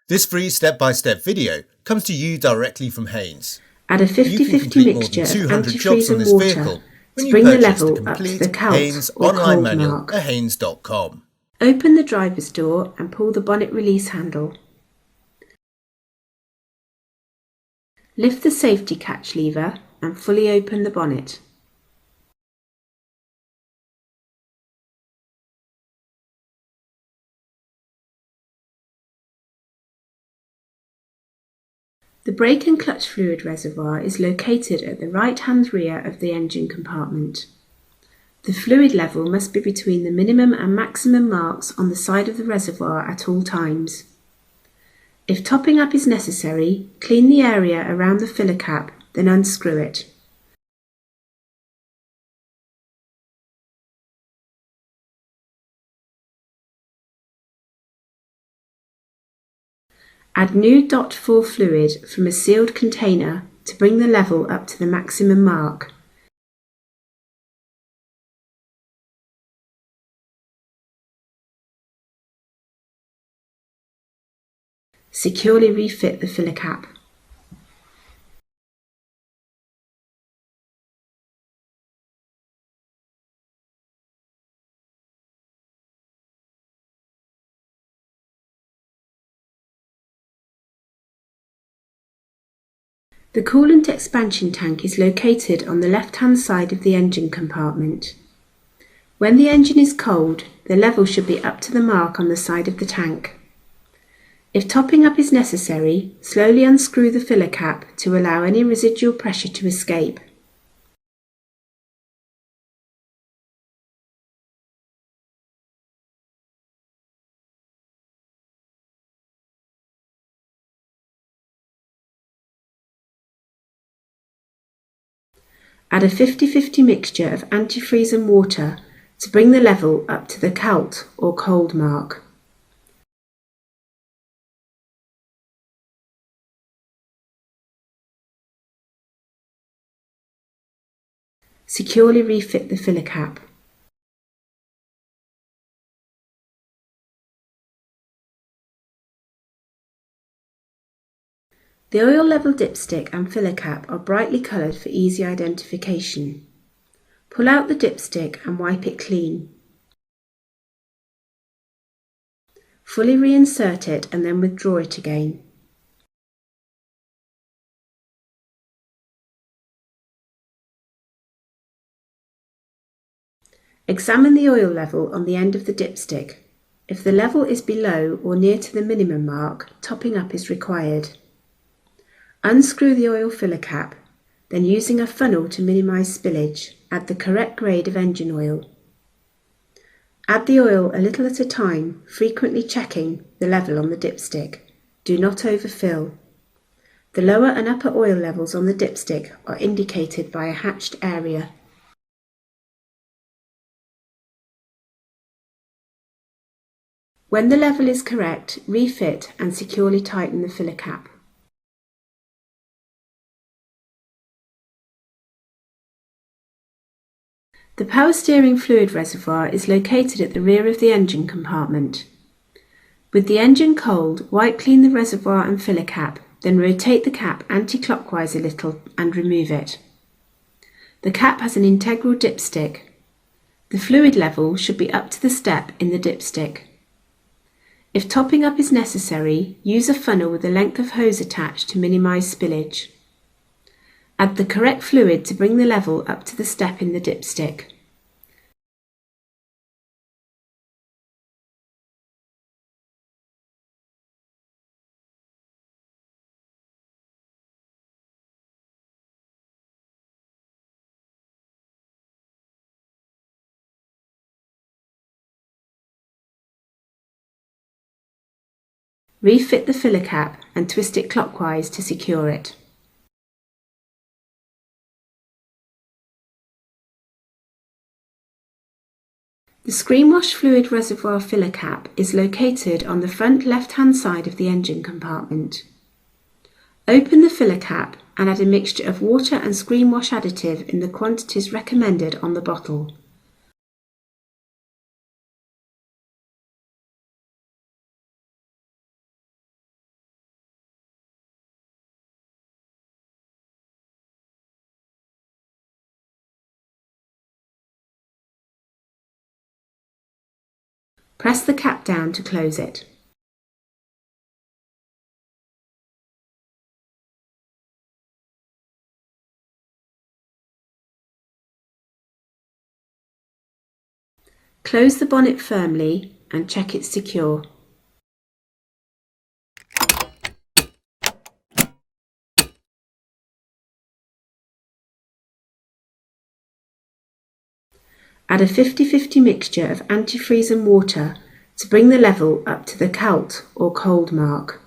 This free step-by-step video comes to you directly from Haynes. Add a 50-50 mixture of 200 jobs antifreeze on and this water vehicle when to you bring the purchase the level up to complete the calt Haynes or online cold manual mark. at haynes.com. Open the driver's door and pull the bonnet release handle. Lift the safety catch lever and fully open the bonnet. The brake and clutch fluid reservoir is located at the right-hand rear of the engine compartment. The fluid level must be between the minimum and maximum marks on the side of the reservoir at all times. If topping up is necessary, clean the area around the filler cap, then unscrew it. Add new DOT4 fluid from a sealed container to bring the level up to the maximum mark. Securely refit the filler cap. The coolant expansion tank is located on the left-hand side of the engine compartment. When the engine is cold, the level should be up to the mark on the side of the tank. If topping up is necessary, slowly unscrew the filler cap to allow any residual pressure to escape. Add a 50-50 mixture of antifreeze and water to bring the level up to the calt or cold mark. Securely refit the filler cap. The oil level dipstick and filler cap are brightly coloured for easy identification. Pull out the dipstick and wipe it clean. Fully reinsert it and then withdraw it again. Examine the oil level on the end of the dipstick. If the level is below or near to the minimum mark, topping up is required. Unscrew the oil filler cap, then using a funnel to minimise spillage, add the correct grade of engine oil. Add the oil a little at a time, frequently checking the level on the dipstick. Do not overfill. The lower and upper oil levels on the dipstick are indicated by a hatched area. When the level is correct, refit and securely tighten the filler cap. The power steering fluid reservoir is located at the rear of the engine compartment. With the engine cold, wipe clean the reservoir and filler cap, then rotate the cap anti-clockwise a little and remove it. The cap has an integral dipstick. The fluid level should be up to the step in the dipstick. If topping up is necessary, use a funnel with a length of hose attached to minimise spillage. Add the correct fluid to bring the level up to the step in the dipstick. Refit the filler cap and twist it clockwise to secure it. The screen wash fluid reservoir filler cap is located on the front left-hand side of the engine compartment. Open the filler cap and add a mixture of water and screen wash additive in the quantities recommended on the bottle. Press the cap down to close it. Close the bonnet firmly and check it's secure. Add a 50-50 mixture of antifreeze and water to bring the level up to the CALT or cold mark.